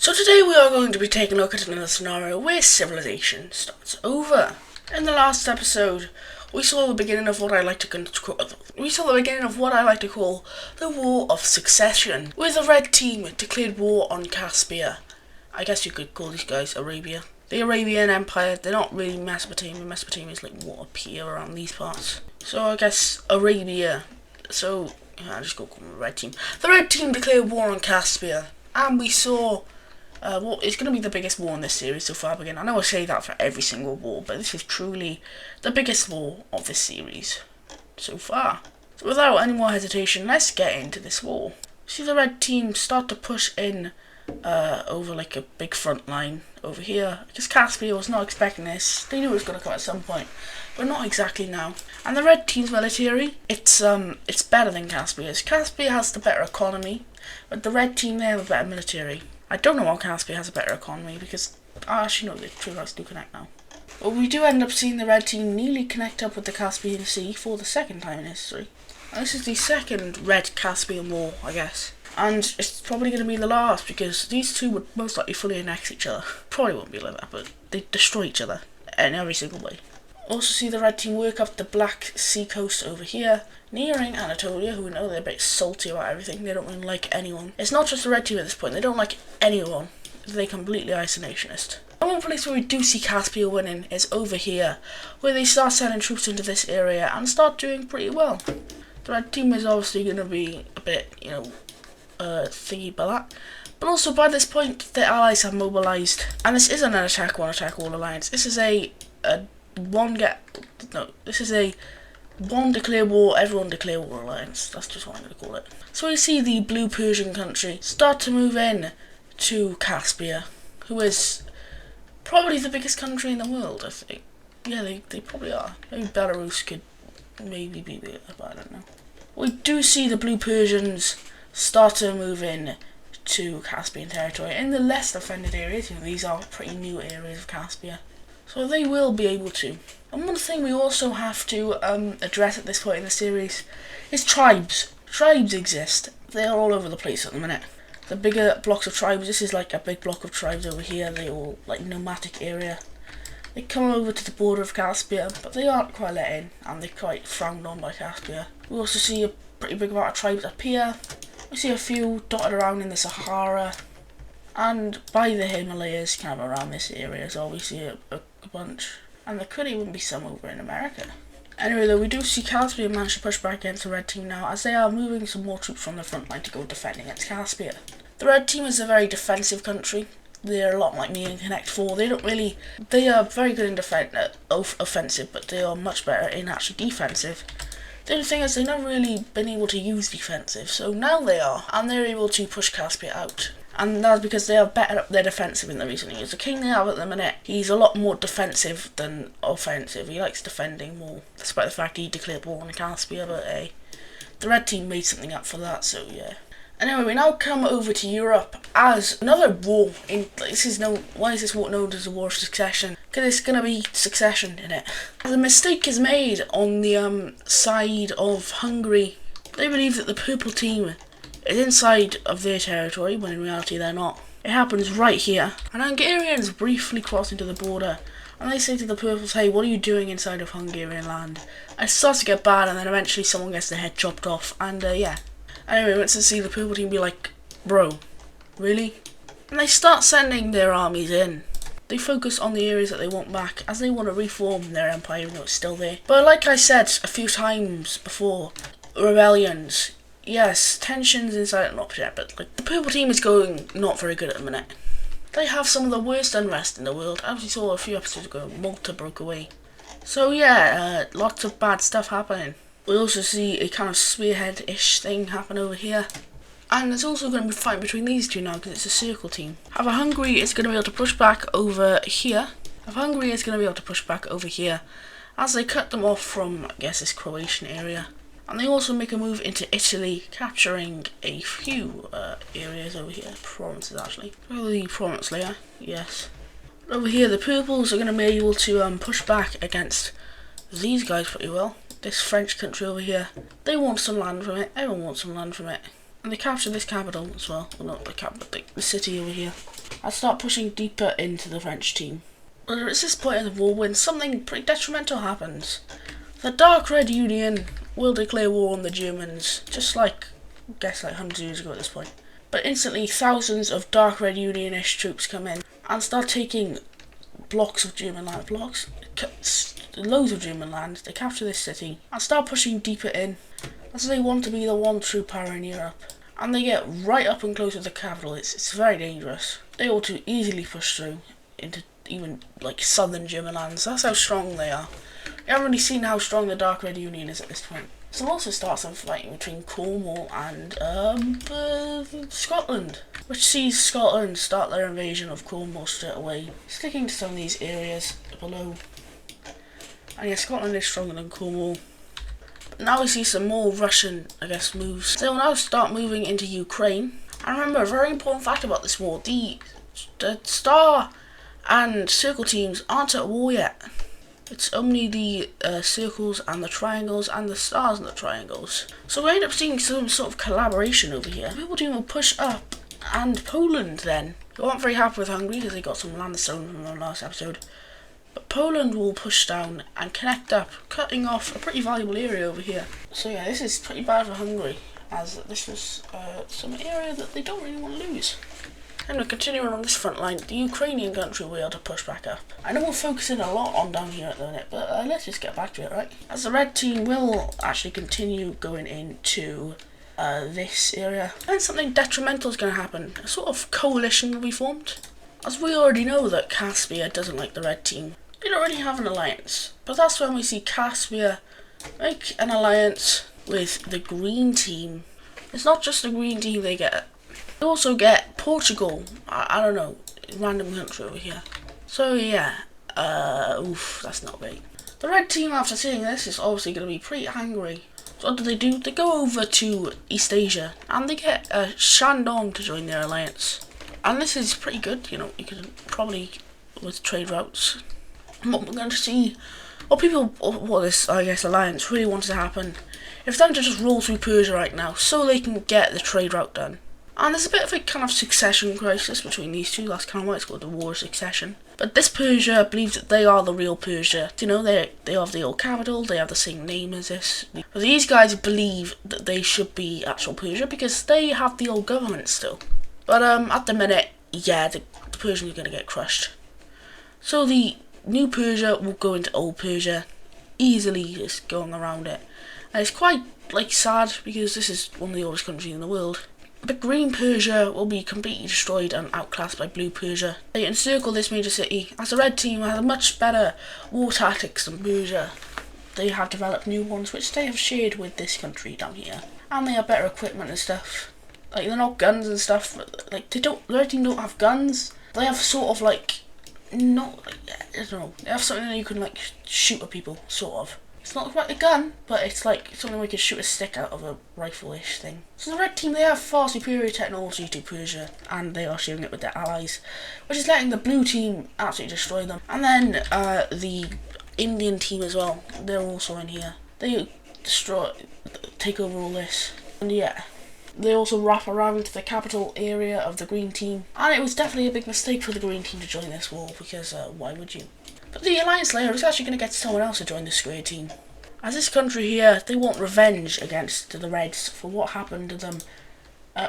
So today we are going to be taking a look at another scenario where civilization starts over. In the last episode, we saw the beginning of what I like to call the War of Succession, where the red team declared war on Caspia. I guess you could call these guys Arabia. The Arabian Empire, they're not really Mesopotamia. Mesopotamia is like what up here around these parts. So I guess Arabia. So I'll just go call them the red team. The red team declared war on Caspia, and we saw it's going to be the biggest war in this series so far. Again, I know I say that for every single war, but this is truly the biggest war of this series so far. So without any more hesitation, let's get into this war. See the red team start to push in over like a big front line over here, because Caspia was not expecting this. They knew it was going to come at some point, but not exactly now. And the red team's military, it's better than Caspia's. Caspia has the better economy, but the red team, they have a better military. I don't know how Caspia has a better economy, because I actually know the two guys do connect now. But we do end up seeing the red team nearly connect up with the Caspian Sea for the second time in history. And this is the second red Caspian war, I guess. And it's probably going to be the last, because these two would most likely fully annex each other. Probably won't be like that, but they destroy each other in every single way. Also see the red team work up the Black Sea coast over here, nearing Anatolia, who we know they're a bit salty about everything. They don't really like anyone. It's not just the red team at this point, they don't like anyone. They're completely isolationist. And one place where we do see Caspia winning is over here, where they start sending troops into this area and start doing pretty well. The red team is obviously going to be a bit, thingy by that. But also by this point, the allies have mobilised, and this isn't an attack one alliance. This is one declare war, everyone declare war alliance. That's just what I'm going to call it. So we see the blue Persian country start to move in to Caspia, who is probably the biggest country in the world, I think. Yeah, they probably are. Maybe Belarus could maybe be bigger, but I don't know. We do see the blue Persians start to move in to Caspian territory in the less defended areas. These are pretty new areas of Caspia, so they will be able to. And one thing we also have to address at this point in the series is tribes. Tribes exist. They are all over the place at the minute. The bigger blocks of tribes, this is like a big block of tribes over here. They all like nomadic area. They come over to the border of Caspia, but they aren't quite let in, and they're quite frowned on by Caspia. We also see a pretty big amount of tribes up here. We see a few dotted around in the Sahara, and by the Himalayas, kind of around this area, so we see a bunch. And there could even be some over in America. Anyway though, we do see Caspia manage to push back against the red team now, as they are moving some more troops from the front line to go defend against Caspia. The red team is a very defensive country. They're a lot like me in Connect 4. They are very good in offensive, but they are much better in actually defensive. The only thing is they've never really been able to use defensive, so now they are, and they're able to push Caspia out. And that's because they are better at their defensive in the recent years. The king they have at the minute, he's a lot more defensive than offensive. He likes defending more, despite the fact he declared war on Caspia, but the red team made something up for that, so yeah. Anyway, we now come over to Europe as another war. Why is this war known as the War of Succession? Because there's going to be succession in it. The mistake is made on the side of Hungary. They believe that the purple team is inside of their territory, when in reality they're not. It happens right here. And Hungarians briefly cross into the border, and they say to the purples, hey, what are you doing inside of Hungarian land? And it starts to get bad, and then eventually someone gets their head chopped off, and yeah. Anyway, we went to see the purple team be like, bro, really? And they start sending their armies in. They focus on the areas that they want back, as they want to reform their empire even though it's still there. But like I said a few times before, rebellions, yes, tensions inside an object, but like the purple team is going not very good at the minute. They have some of the worst unrest in the world. As we saw a few episodes ago, Malta broke away. So yeah, lots of bad stuff happening. We also see a kind of spearhead-ish thing happen over here. And there's also going to be a fight between these two now, because it's a circle team. However, Hungary is going to be able to push back over here. As they cut them off from, I guess, this Croatian area. And they also make a move into Italy, capturing a few areas over here. Provinces, actually. The province layer, yes. Over here, the purples are going to be able to push back against these guys pretty well. This French country over here, they want some land from it. Everyone wants some land from it. And they capture this capital as well. Well, not the capital, but the city over here. and start pushing deeper into the French team. But it's this point in the war when something pretty detrimental happens. The Dark Red Union will declare war on the Germans, just like, I guess, like hundreds of years ago at this point. But instantly, thousands of Dark Red Unionist troops come in and start taking blocks of German land, loads of German land. They capture this city and start pushing deeper in, as they want to be the one true power in Europe. And they get right up and close to the capital. It's very dangerous. They ought to easily push through into even like southern German lands. That's how strong they are. You haven't really seen how strong the Dark Red Union is at this point. So we'll also start some fighting between Cornwall and Scotland, which sees Scotland start their invasion of Cornwall straight away, sticking to some of these areas below. And yeah, Scotland is stronger than Cornwall. But now we see some more Russian, I guess, moves. They will now start moving into Ukraine. And remember, a very important fact about this war, the Star and Circle teams aren't at war yet. It's only the circles and the triangles and the stars and the triangles. So we end up seeing some sort of collaboration over here. People team will push up, and Poland then. They weren't very happy with Hungary because they got some land stolen from the last episode. But Poland will push down and connect up, cutting off a pretty valuable area over here. So yeah, this is pretty bad for Hungary, as this was some area that they don't really want to lose. And we're continuing on this front line. The Ukrainian country will be able to push back up. I know we're focusing a lot on down here at the minute, but let's just get back to it, right? As the red team will actually continue going into this area, and something detrimental is going to happen. A sort of coalition will be formed. As we already know that Caspia doesn't like the red team. They don't really have an alliance. But that's when we see Caspia make an alliance with the green team. It's not just the green team they get. They also get Portugal, I don't know, random country over here. So yeah, that's not great. The red team, after seeing this, is obviously going to be pretty angry. So what do? They go over to East Asia, and they get Shandong to join their alliance. And this is pretty good, you know, you can probably, with trade routes. And what we're going to see, what this, I guess, alliance really wants to happen, is them to just roll through Persia right now, so they can get the trade route done. And there's a bit of a kind of succession crisis between these two. That's kind of why it's called the War of Succession. But this Persia believes that they are the real Persia. You know, they have the old capital, they have the same name as this. But these guys believe that they should be actual Persia because they have the old government still. But at the minute, yeah, the Persians are going to get crushed. So the new Persia will go into old Persia, easily just going around it. And it's quite, like, sad because this is one of the oldest countries in the world. But Green Persia will be completely destroyed and outclassed by Blue Persia. They encircle this major city, as the Red team has much better war tactics than Persia. They have developed new ones which they have shared with this country down here. And they have better equipment and stuff. Like, they're not guns and stuff, but, like, the Red team don't have guns. They have sort of, like, I don't know, they have something that you can, like, shoot at people, sort of. It's not quite a gun, but it's like something we could shoot a stick out of a rifle-ish thing. So the red team, they have far superior technology to Persia, and they are sharing it with their allies, which is letting the blue team absolutely destroy them. And then the Indian team as well, they're also in here. They take over all this, and yeah. They also wrap around the capital area of the green team, and it was definitely a big mistake for the green team to join this war, because why would you? But the alliance layer is actually going to get someone else to join the square team. As this country here, they want revenge against the Reds for what happened to them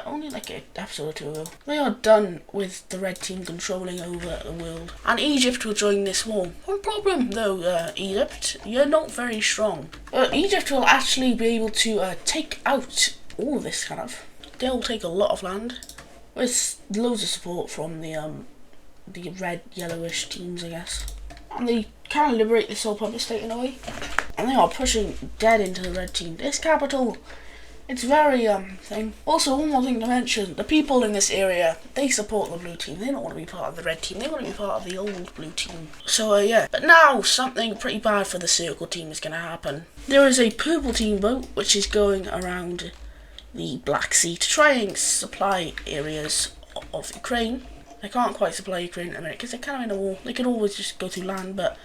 only like an episode or two ago. They are done with the red team controlling over the world. And Egypt will join this war. One problem though, Egypt, you're not very strong. Egypt will actually be able to take out all of this kind of. They'll take a lot of land with loads of support from the red, yellowish teams, I guess. And they kind of liberate this whole puppet state in a way. And they are pushing dead into the red team. This capital, it's very thing. Also, one more thing to mention, the people in this area, they support the blue team. They don't want to be part of the red team, they want to be part of the old blue team. So yeah, but now something pretty bad for the circle team is going to happen. There is a purple team boat which is going around the Black Sea to try and supply areas of Ukraine. They can't quite supply Ukraine at the minute because they're kind of in a war. They could always just go through land, but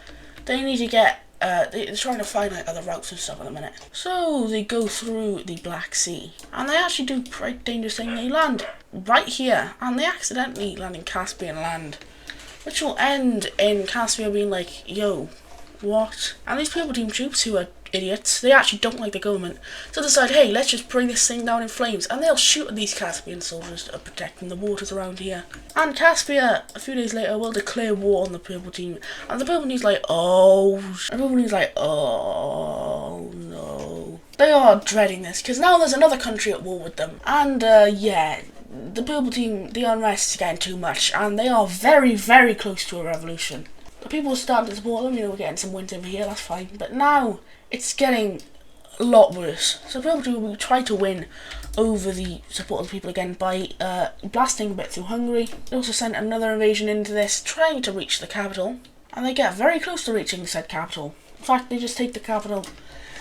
they need to get, they're trying to find like other routes and stuff at the minute. So they go through the Black Sea, and they actually do a pretty dangerous thing. They land right here, and they accidentally land in Caspian land, which will end in Caspia being like, yo, what? And these purple team troops, who are idiots, they actually don't like the government, so decide, hey, let's just bring this thing down in flames, and they'll shoot at these Caspian soldiers to protect the waters around here. And Caspia, a few days later, will declare war on the purple team, and the purple team's like, oh, no. They are dreading this, because now there's another country at war with them, and yeah, the purple team, the unrest is getting too much, and they are very, very close to a revolution. The people starting to support them, we're getting some wins over here, that's fine, but now it's getting a lot worse. So purple team will try to win over the support of the people again by blasting a bit through Hungary. They also sent another invasion into this, trying to reach the capital, and they get very close to reaching said capital. In fact, they just take the capital,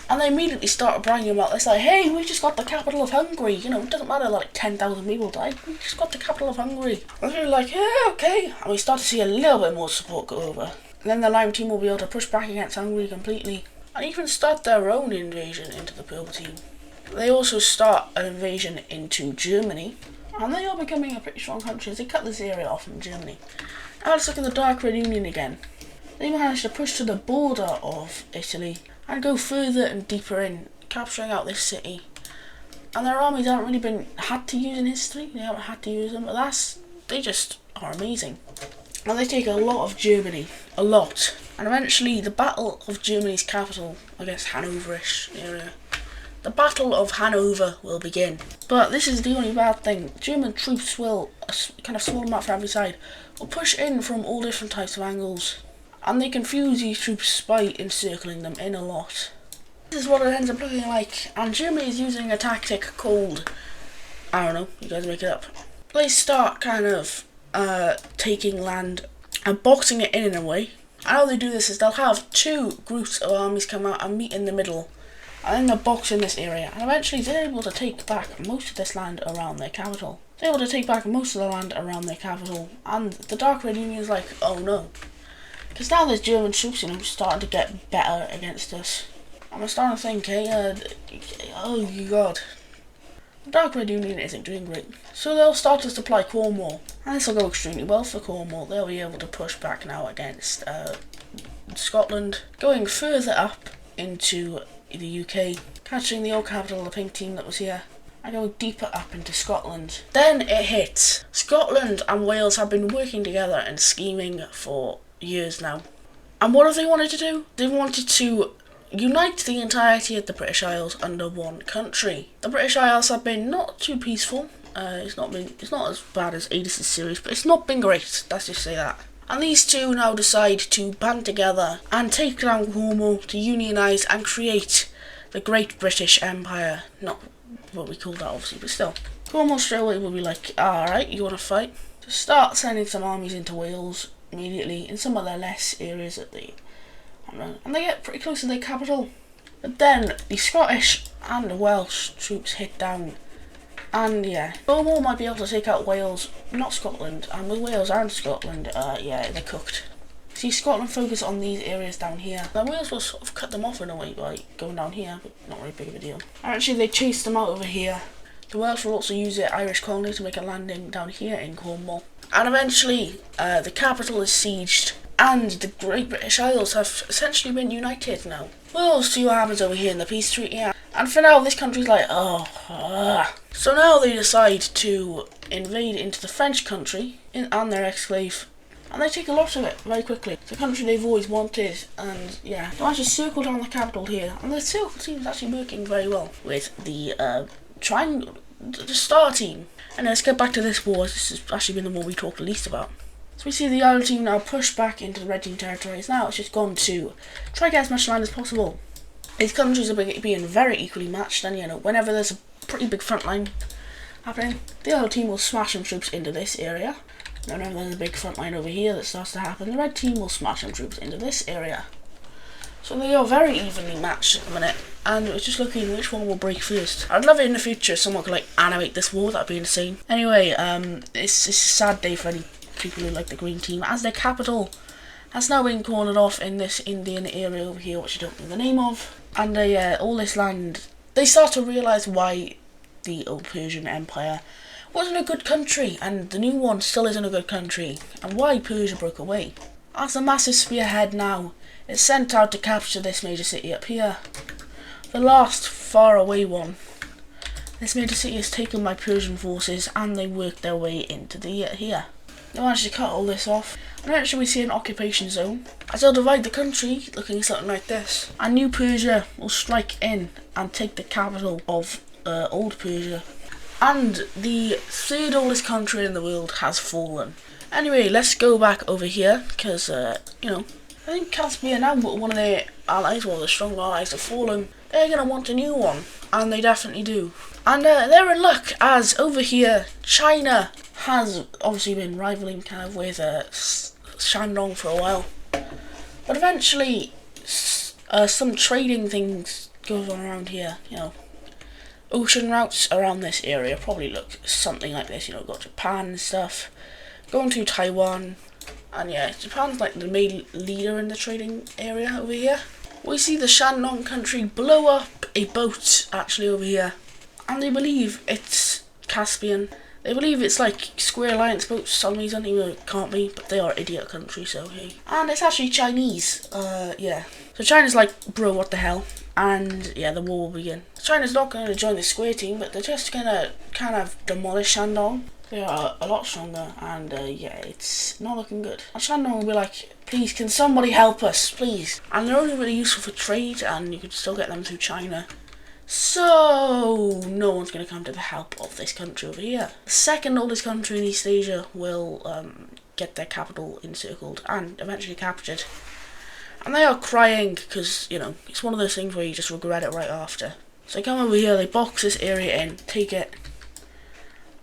and they immediately start bragging about this, like, hey, we just got the capital of Hungary, you know, it doesn't matter, like 10,000 people died, we just got the capital of Hungary. And they're like, yeah, okay, and we start to see a little bit more support go over. And then the Lime team will be able to push back against Hungary completely, and even start their own invasion into the purple team. They also start an invasion into Germany, and they are becoming a pretty strong country as they cut this area off from Germany. Now let's look at the Dark Red Union again. They managed to push to the border of Italy and go further and deeper in, capturing out this city. And their armies haven't really been had to use in history, they haven't had to use them, but they just are amazing. And they take a lot of Germany, a lot. And eventually the Battle of Germany's capital, I guess Hanoverish area, the Battle of Hanover will begin. But this is the only bad thing. German troops will, kind of small amount from every side, will push in from all different types of angles. And they confuse these troops by encircling them in a lot. This is what it ends up looking like, and Germany is using a tactic called, I don't know, you guys make it up. They start kind of taking land and boxing it in a way. And how they do this is they'll have two groups of armies come out and meet in the middle, and then they'll box in this area, and eventually they're able to take back most of this land around their capital. They're able to take back most of the land around their capital, and the Dark Red Union is like, oh no. Because now there's German troops, starting to get better against us. I'm starting to think, hey, oh god. The Dark Red Union isn't doing great. So they'll start to supply Cornwall. And this will go extremely well for Cornwall. They'll be able to push back now against Scotland. Going further up into the UK, catching the old capital, the pink team that was here. And go deeper up into Scotland. Then it hits. Scotland and Wales have been working together and scheming for years now. And what have they wanted to do? They wanted to unite the entirety of the British Isles under one country. The British Isles have been not too peaceful. It's not as bad as Adis' series, but it's not been great. Let's just say that. And these two now decide to band together and take down Cornwall to unionise and create the Great British Empire. Not what we call that, obviously, but still. Cornwall straight away will be like, alright, you want to fight? To start sending some armies into Wales immediately in some of the less areas that they, and they get pretty close to their capital. But then the Scottish and Welsh troops hit down, and yeah, Cornwall might be able to take out Wales, not Scotland, and with Wales and Scotland, yeah, they're cooked. See, Scotland focus on these areas down here. Now Wales will sort of cut them off in a way by going down here, but not really big of a deal. Actually, they chase them out over here. The Welsh will also use their Irish colony to make a landing down here in Cornwall. And eventually, the capital is sieged, and the Great British Isles have essentially been united now. We'll see what happens over here in the peace treaty. And for now, this country's like, So now they decide to invade into the French country and their exclave. And they take a lot of it very quickly. It's a country they've always wanted, and yeah. They managed to circle down the capital here, and the circle team is actually working very well with the the star team. And let's get back to this war. This has actually been the war we talked the least about. So we see the Iron team now push back into the Red team territories. Now it's just gone to try to get as much land as possible. These countries are being very equally matched, and whenever there's a pretty big front line happening, the other team will smash some troops into this area. And whenever there's a big front line over here that starts to happen, the Red team will smash some troops into this area. So they are very evenly matched at the minute, and it's just looking which one will break first. I'd love it in the future if someone could animate this war, that'd be insane. Anyway, it's a sad day for any people who like the green team, as their capital has now been cornered off in this Indian area over here, which I don't know the name of. And all this land, they start to realise why the old Persian Empire wasn't a good country, and the new one still isn't a good country, and why Persia broke away. As the massive spearhead now is sent out to capture this major city up here, the last far away one. This major city is taken by Persian forces, and they work their way into the here. They managed to cut all this off, and eventually we see an occupation zone, as they'll divide the country, looking something like this. And New Persia will strike in and take the capital of Old Persia. And the third oldest country in the world has fallen. Anyway, let's go back over here, because, you know, I think Caspia now, one of their allies, one of the strong allies, have fallen. They're going to want a new one, and they definitely do. And they're in luck, as over here, China has obviously been rivaling kind of with Shandong for a while. But eventually, some trading things goes on around here, you know. Ocean routes around this area probably look something like this, you know, got Japan and stuff. Going to Taiwan, and yeah, Japan's like the main leader in the trading area over here. We see the Shandong country blow up a boat actually over here, and they believe it's Caspian. They believe it's like Square Alliance boats for some reason, even though it can't be, but they are idiot country, so hey. And it's actually Chinese, yeah. So China's like, bro, what the hell? And yeah, the war will begin. China's not going to join the Square team, but they're just going to kind of demolish Shandong. They are a lot stronger, and yeah, it's not looking good. And Shandong will be like, please, can somebody help us, please? And they're only really useful for trade, and you can still get them through China. So no one's going to come to the help of this country over here. The second oldest country in East Asia will get their capital encircled and eventually captured. And they are crying because, you know, it's one of those things where you just regret it right after. So they come over here, they box this area in, take it,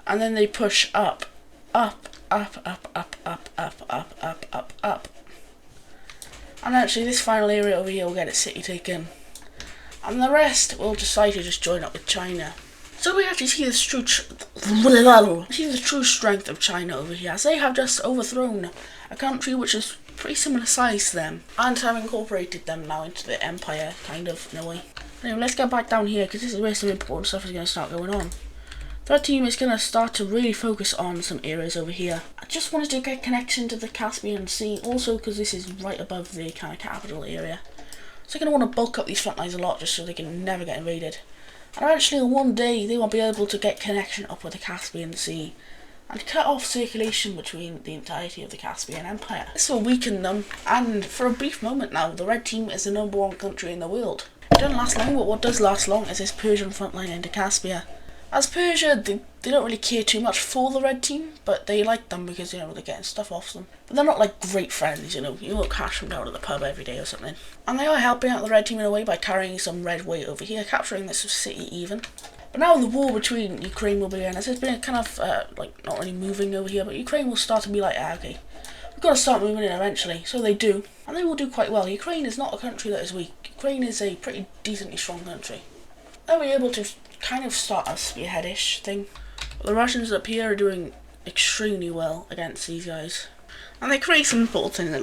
and then they push up, up, up, up, up, up, up, up, up, up, up. And actually this final area over here will get its city taken. And the rest will decide to just join up with China. So we actually see this true strength of China over here, as they have just overthrown a country which is pretty similar size to them, and have incorporated them now into the empire, kind of, in a way. Anyway, let's get back down here, because this is where some important stuff is going to start going on. Third team is going to start to really focus on some areas over here. I just wanted to get connection to the Caspian Sea, also because this is right above the kind of capital area. So they're going to want to bulk up these front lines a lot, just so they can never get invaded. And eventually, one day, they will be able to get connection up with the Caspian Sea, and cut off circulation between the entirety of the Caspian Empire. This will weaken them, and for a brief moment now, the red team is the #1 country in the world. It doesn't last long, but what does last long is this Persian front line into Caspia. As Persia, they don't really care too much for the red team, but they like them because, you know, they're getting stuff off them. But they're not like great friends, you know, you won't catch them down at the pub every day or something. And they are helping out the red team in a way by carrying some red weight over here, capturing this city even. But now the war between Ukraine will begin, as it's been kind of, like, not really moving over here, but Ukraine will start to be like, okay, we've got to start moving in eventually. So they do, and they will do quite well. Ukraine is not a country that is weak. Ukraine is a pretty decently strong country. They'll be able to kind of start a spearheadish thing. But the Russians up here are doing extremely well against these guys. And they create some sort of thing that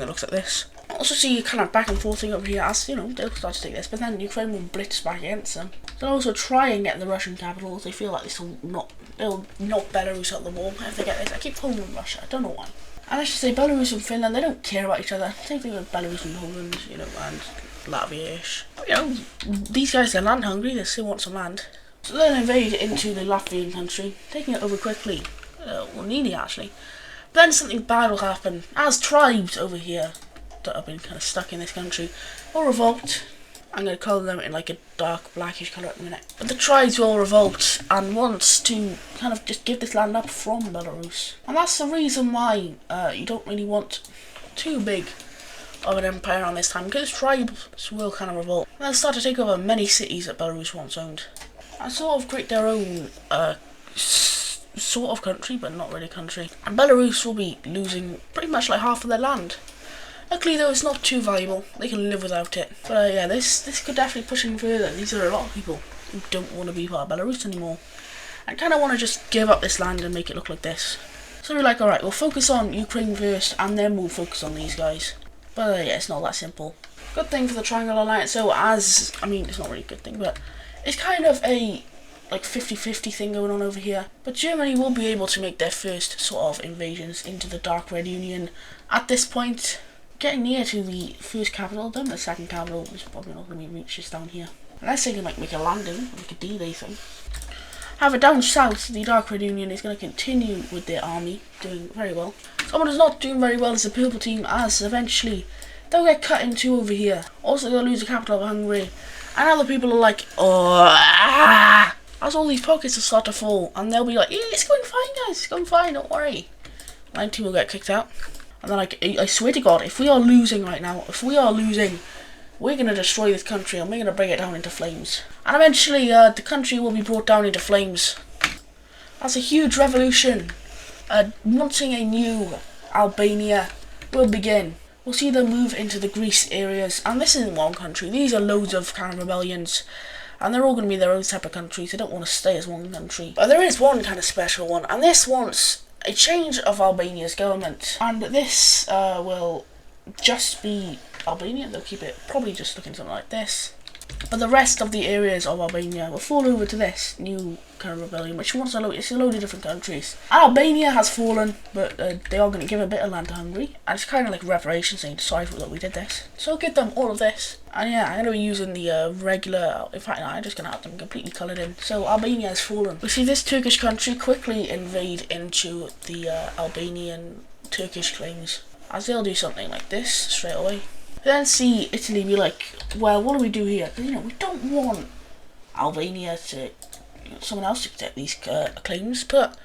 looks like this. I also see kind of back and forth thing over here, as, you know, they'll start to take this, but then Ukraine will blitz back against them. They'll also try and get the Russian capital. They feel like they'll knock Belarus out the wall if they get this. I keep calling them Russia, I don't know why. And I should say Belarus and Finland, they don't care about each other. Same thing with Belarus and Poland, you know, and Latvia-ish. You know, these guys are land hungry, they still want some land. So they'll invade into the Latvian country, taking it over quickly. Well, nearly actually. But then something bad will happen, as tribes over here that have been kind of stuck in this country will revolt. I'm going to colour them in like a dark blackish colour at the minute. But the tribes will revolt and wants to kind of just give this land up from Belarus. And that's the reason why you don't really want too big of an empire on this time, because tribes will kind of revolt. And they'll start to take over many cities that Belarus once owned. And sort of create their own sort of country, but not really country. And Belarus will be losing pretty much like half of their land. Luckily though, it's not too valuable, they can live without it. But yeah, this could definitely push in further. These are a lot of people who don't want to be part of Belarus anymore, and kind of want to just give up this land and make it look like this. So we're like, alright, we'll focus on Ukraine first, and then we'll focus on these guys. But yeah, it's not that simple. Good thing for the Triangle Alliance, so I mean, it's not really a good thing, but it's kind of a like 50-50 thing going on over here. But Germany will be able to make their first sort of invasions into the Dark Red Union at this point. Getting near to the first capital, then the second capital is probably not going to be reached just down here. Unless they can like make a landing, like a D-Day thing. However, down south, the Dark Red Union is going to continue with their army, doing very well. Someone who's not doing very well is the Purple Team, as eventually they'll get cut into over here. Also, they'll lose the capital of Hungary. And other people are like, oh, as all these pockets will start to fall, and they'll be like, yeah, it's going fine, guys, it's going fine, don't worry. Line 2 will get kicked out. And then, like, I swear to God, if we are losing right now, we're going to destroy this country and we're going to bring it down into flames. And eventually, the country will be brought down into flames. That's a huge revolution. Wanting a new Albania will begin. We'll see them move into the Greece areas. And this isn't one country. These are loads of kind of rebellions. And they're all going to be their own separate countries. They don't want to stay as one country. But there is one kind of special one. And this wants a change of Albania's government. And this will just be Albania. They'll keep it probably just looking something like this, but the rest of the areas of Albania will fall over to this new kind of rebellion, which wants it's a load of different countries. And Albania has fallen, but they are going to give a bit of land to Hungary, and it's kind of like reparations. Saying, sorry that we did this, so give them all of this. And yeah, I'm going to be using the regular. In fact, no, I'm just going to have them completely coloured in. So Albania has fallen. We see this Turkish country quickly invade into the Albanian Turkish claims, as they'll do something like this straight away. Then see Italy be like, well, what do we do here? You know, we don't want Albania to, someone else to take these claims, but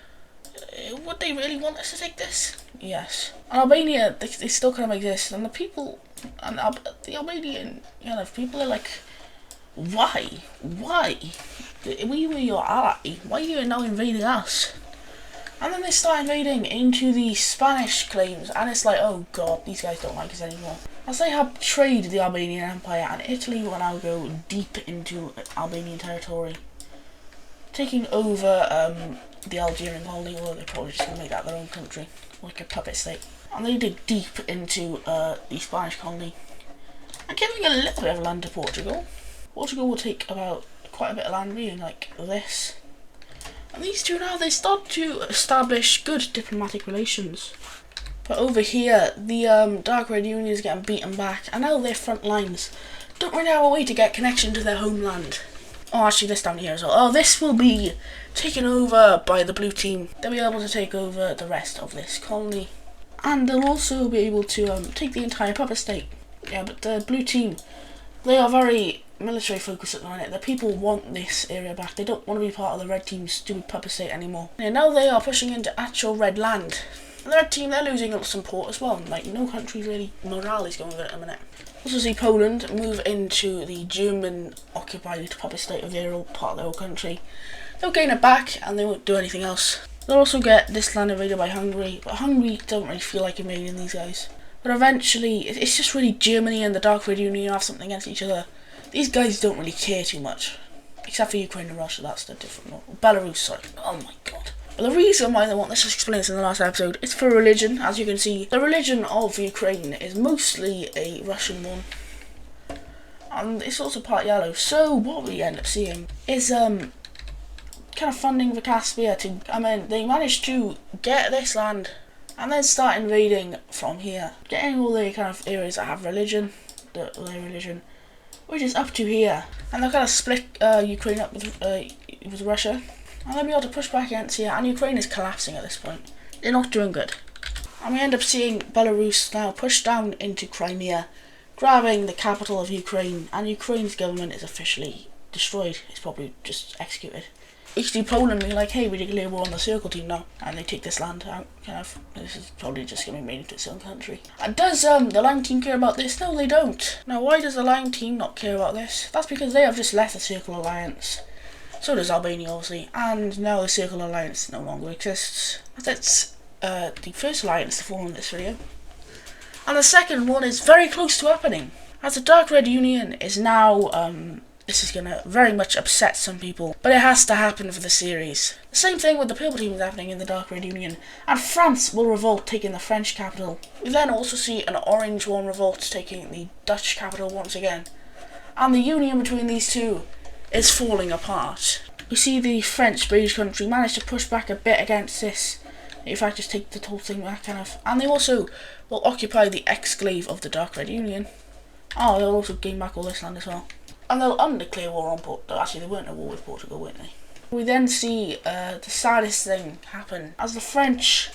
would they really want us to take this? Yes. And Albania, they still kind of exist, and the people, and the Albanian, people are like, why? We were your ally. Why are you now invading us? And then they start invading into the Spanish claims, and it's like, oh god, these guys don't like us anymore. As they have betrayed the Albanian Empire, and Italy will now go deep into Albanian territory, taking over the Algerian colony, or they're probably just going to make that their own country, like a puppet state. And they dig deep into the Spanish colony, and giving a little bit of land to Portugal. Portugal will take about quite a bit of land, being like this. And these two now, they start to establish good diplomatic relations. But over here, the Dark Red Union is getting beaten back, and now their front lines don't really have a way to get connection to their homeland. Oh, actually this down here as well. Oh, this will be taken over by the Blue Team. They'll be able to take over the rest of this colony. And they'll also be able to take the entire puppet state. Yeah, but the Blue Team, they are very military focused at the minute. The people want this area back. They don't want to be part of the Red Team's stupid puppet state anymore. Yeah, now they are pushing into actual red land. And the Red Team, they're losing some support as well. Like, no country's really morale is going good at the minute. Also see Poland move into the German occupied puppet state of their old part of their old country. They'll gain it back and they won't do anything else. They'll also get this land invaded by Hungary, but Hungary don't really feel like invading these guys. But eventually, it's just really Germany and the Dark Red Union have something against each other. These guys don't really care too much. Except for Ukraine and Russia, that's the different one. Belarus, sorry. Oh my god. But the reason why they want this explained in the last episode is for religion. As you can see, the religion of Ukraine is mostly a Russian one. And it's also part yellow. So what we end up seeing is kind of funding for Caspia to, they managed to get this land and then start invading from here. Getting all the kind of areas that have religion, their religion, which is up to here. And they'll kind of split Ukraine up with Russia. And they'll be able to push back against here, and Ukraine is collapsing at this point. They're not doing good. And we end up seeing Belarus now push down into Crimea, grabbing the capital of Ukraine, and Ukraine's government is officially destroyed. It's probably just executed. We see Poland being like, hey, we declare war on the Circle Team now, and they take this land out, this is probably just going to be made into its own country. And does the Line Team care about this? No, they don't. Now, why does the Line Team not care about this? That's because they have just left the Circle Alliance. So does Albania, obviously, and now the Circle Alliance no longer exists. That's the first alliance to form in this video. And the second one is very close to happening. As the Dark Red Union is now, this is going to very much upset some people, but it has to happen for the series. The same thing with the Purple Team is happening in the Dark Red Union, and France will revolt, taking the French capital. We then also see an Orange one revolt, taking the Dutch capital once again. And the union between these two is falling apart. We see the French British country manage to push back a bit against this. In fact, just take the whole thing back, kind of. And they also will occupy the exclave of the Dark Red Union. Oh, they'll also gain back all this land as well. And they'll undeclare war on Portugal. Actually, they weren't at war with Portugal, weren't they? We then see the saddest thing happen as the French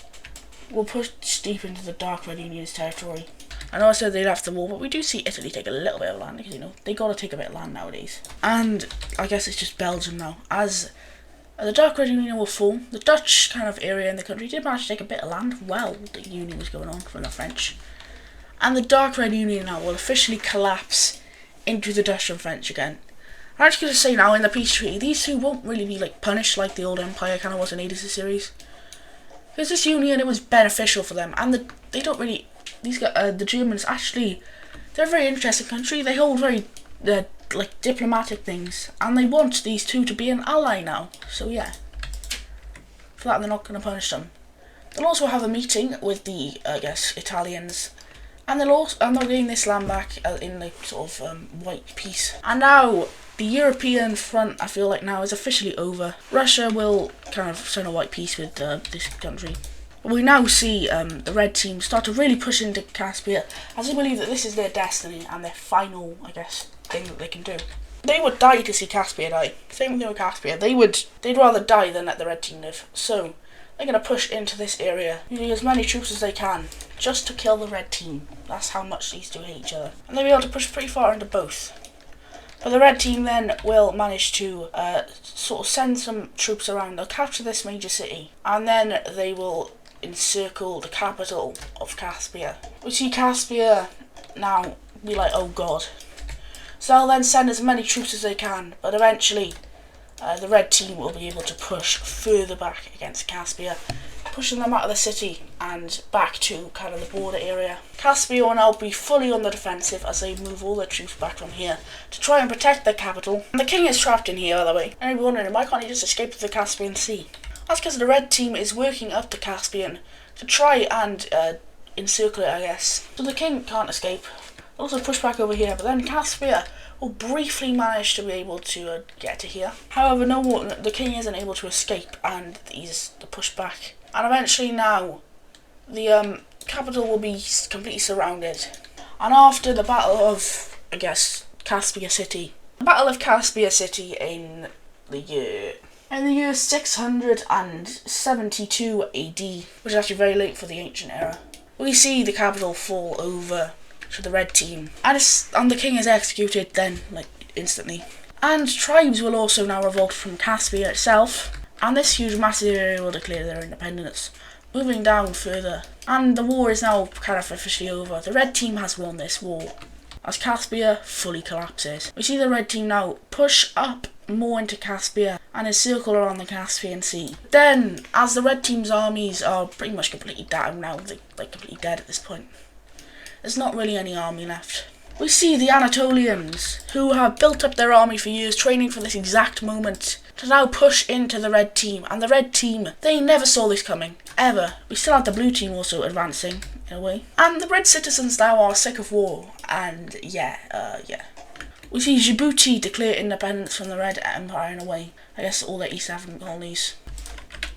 will push deep into the Dark Red Union's territory. I know I said they'd have the war, but we do see Italy take a little bit of land, because, you know, they gotta take a bit of land nowadays. And I guess it's just Belgium now. As the Dark Red Union will fall, the Dutch kind of area in the country did manage to take a bit of land while the Union was going on from the French. And the Dark Red Union now will officially collapse into the Dutch and French again. I'm actually going to say now, in the peace treaty, these two won't really be like punished like the old empire kind of was in Adas series. Because this union, it was beneficial for them, and they don't really, the Germans actually, they're a very interesting country. They hold very like diplomatic things, and they want these two to be an ally now. So yeah, for that they're not going to punish them. They'll also have a meeting with the I guess Italians, and they'll gain this land back in like sort of white peace. And now the European front, I feel like now, is officially over. Russia will kind of sign a white peace with this country. We now see the red team start to really push into Caspia, as they believe that this is their destiny and their final, I guess, thing that they can do. They would die to see Caspia die. Same thing with Caspia. They'd rather die than let the red team live. So they're going to push into this area, using as many troops as they can, just to kill the red team. That's how much these two hate each other. And they'll be able to push pretty far into both. But the red team then will manage to sort of send some troops around. They'll capture this major city, and then they will encircle the capital of Caspia. We see Caspia now be like, oh god. So they'll then send as many troops as they can, but eventually the red team will be able to push further back against Caspia, pushing them out of the city and back to kind of the border area. Caspia will now be fully on the defensive as they move all their troops back from here to try and protect their capital. And the king is trapped in here, by the way. And you'll be wondering, why can't he just escape to the Caspian Sea? That's because the red team is working up the Caspian to try and encircle it, I guess. So the king can't escape. They'll also push back over here, but then Caspia will briefly manage to be able to get to here. However, the king isn't able to escape, and he's pushed back. And eventually now, the capital will be completely surrounded. And after the Battle of, I guess, Caspia City, the Battle of Caspia City in the year 672 AD, which is actually very late for the ancient era, we see the capital fall over to the red team, and the king is executed then, like, instantly. And tribes will also now revolt from Caspia itself, and this huge massive area will declare their independence, moving down further. And the war is now kind of officially over. The red team has won this war, as Caspia fully collapses. We see the red team now push up more into Caspia and encircle around the Caspian Sea. Then, as the red team's armies are pretty much completely down now, they're like completely dead at this point, there's not really any army left. We see the Anatolians, who have built up their army for years, training for this exact moment, to now push into the red team. And the red team, they never saw this coming, ever. We still have the blue team also advancing, in a way. And the red citizens now are sick of war, and yeah. We see Djibouti declare independence from the Red Empire in a way. I guess all the East African colonies.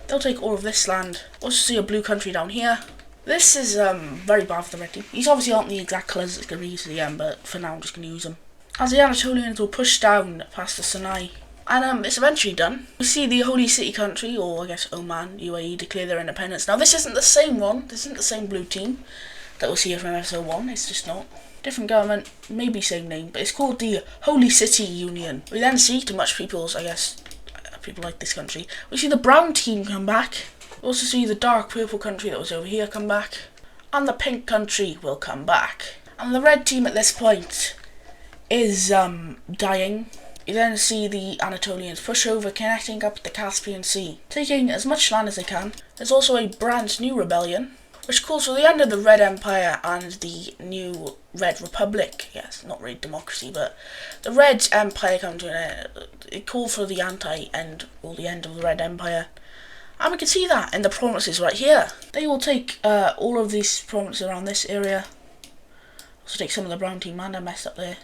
They'll take all of this land. Also see a blue country down here. This is very bad for the red team. These obviously aren't the exact colours that's going to be used at the end, but for now I'm just going to use them. As the Anatolians will push down past the Sinai. And it's eventually done. We see the Holy City country, or I guess Oman, UAE, declare their independence. Now this isn't the same one, this isn't the same blue team that we'll see from episode 1, it's just not. Different government, maybe same name, but it's called the Holy City Union. We then see, to much people's, I guess, people like this country, we see the brown team come back. We also see the dark purple country that was over here come back. And the pink country will come back. And the red team at this point is dying. You then see the Anatolians push over, connecting up the Caspian Sea, taking as much land as they can. There's also a brand new rebellion, which calls for the end of the Red Empire and the new Red Republic. Yes, not really democracy, but the Red Empire coming to an end. It called for the anti-end, or the end of the Red Empire. And we can see that in the provinces right here. They will take all of these provinces around this area. Also take some of the brown team land I messed up there.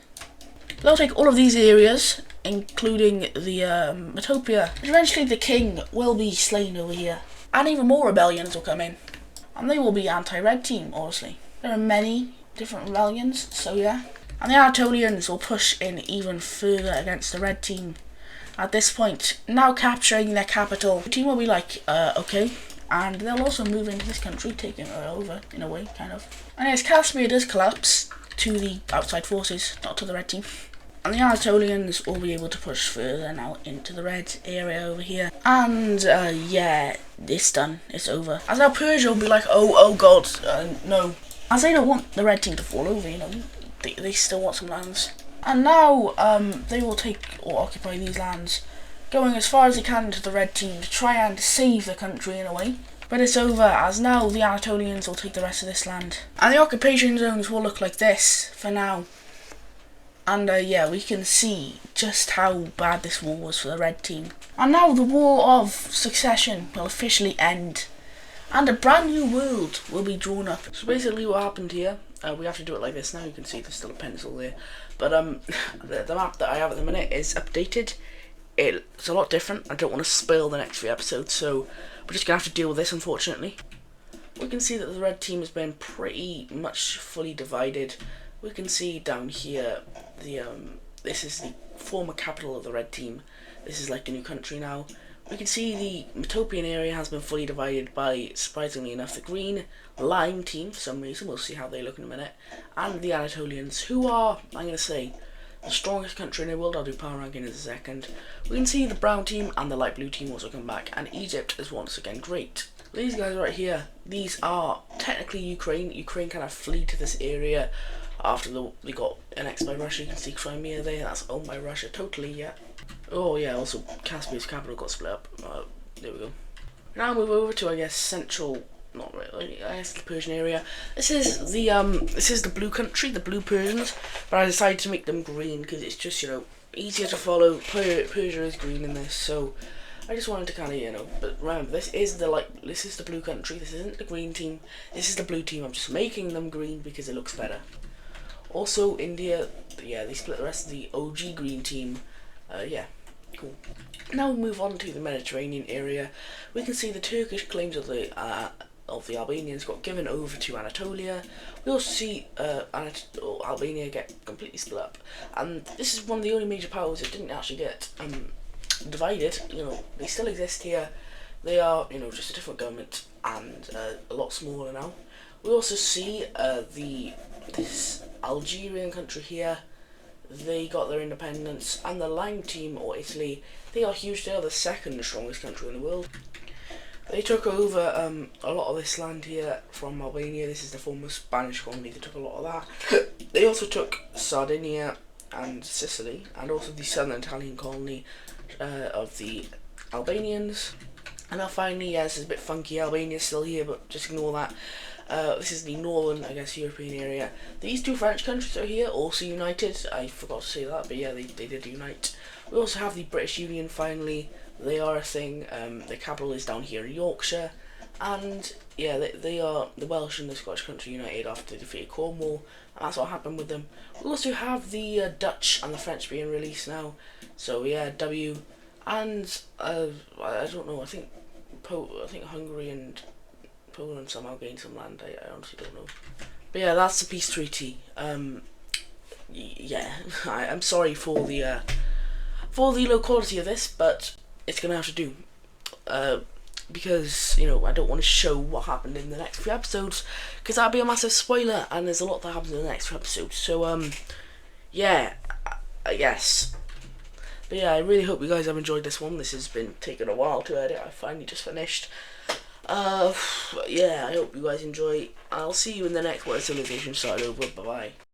They'll take all of these areas including the Metopia. Eventually the king will be slain over here, and even more rebellions will come in, and they will be anti-red team, obviously. There are many different rebellions, so yeah. And the Anatolians will push in even further against the red team. At this point, now capturing their capital, the team will be like, okay. And they'll also move into this country, taking it over, in a way, kind of. And as Caspia does collapse to the outside forces, not to the red team. And the Anatolians will be able to push further now into the red area over here. And, yeah, it's done. It's over. As now Persia will be like, oh god, no. As they don't want the red team to fall over, you know. They still want some lands. And now, they will take or occupy these lands, going as far as they can into the red team to try and save the country in a way. But it's over, as now the Anatolians will take the rest of this land. And the occupation zones will look like this for now. And yeah, we can see just how bad this war was for the red team. And now the War of Succession will officially end, and a brand new world will be drawn up. So basically what happened here, we have to do it like this now. You can see there's still a pencil there. But the map that I have at the minute is updated. It's a lot different. I don't want to spoil the next few episodes, so we're just going to have to deal with this, unfortunately. We can see that the red team has been pretty much fully divided. We can see down here, this is the former capital of the red team. This is like the new country now. We can see the Metopian area has been fully divided by, surprisingly enough, the green lime team for some reason. We'll see how they look in a minute. And the Anatolians, who are, I'm going to say, the strongest country in the world. I'll do power ranking in a second. We can see the brown team and the light blue team also come back, and Egypt is once again great. These guys right here, these are technically Ukraine. Ukraine kind of flee to this area after they got annexed by Russia. You can see Crimea there, that's owned by Russia totally, yeah. Oh yeah, also Caspia's capital got split up. There we go. Now move over to, I guess, central, not really, I guess the Persian area. This is the blue country, the blue Persians, but I decided to make them green because it's just, you know, easier to follow. Persia is green in this, so I just wanted to kind of, you know, but remember, this is the blue country. This isn't the green team. This is the blue team. I'm just making them green because it looks better. Also, India, yeah, they split the rest of the OG green team. Yeah, cool. Now we move on to the Mediterranean area. We can see the Turkish claims of the Albanians got given over to Anatolia. We also see Albania get completely split up, and this is one of the only major powers that didn't actually get divided. You know, they still exist here. They are, you know, just a different government and a lot smaller now. We also see this Algerian country here. They got their independence, and the Lime team, or Italy, they are huge. They are the second strongest country in the world. They took over a lot of this land here from Albania. This is the former Spanish colony. They took a lot of that. They also took Sardinia and Sicily, and also the southern Italian colony of the Albanians. And now finally, yes, it's a bit funky. Albania's still here, but just ignore that. This is the northern, I guess, European area. These two French countries are here, also united. I forgot to say that, but yeah, they did unite. We also have the British Union, finally. They are a thing. The capital is down here in Yorkshire. And yeah, they are the Welsh and the Scottish country united after they defeated Cornwall. And that's what happened with them. We also have the Dutch and the French being released now. So yeah, W. And I don't know, I think Hungary and Poland somehow gained some land. I honestly don't know. But yeah, that's the peace treaty. Yeah, I'm sorry for the low quality of this, but it's gonna have to do. Because, you know, I don't want to show what happened in the next few episodes, because that'd be a massive spoiler, and there's a lot that happens in the next few episodes. So yeah, I guess. But yeah, I really hope you guys have enjoyed this one. This has been taking a while to edit. I finally just finished. Yeah, I hope you guys enjoy. I'll see you in the next one. Civilization started over. Bye bye.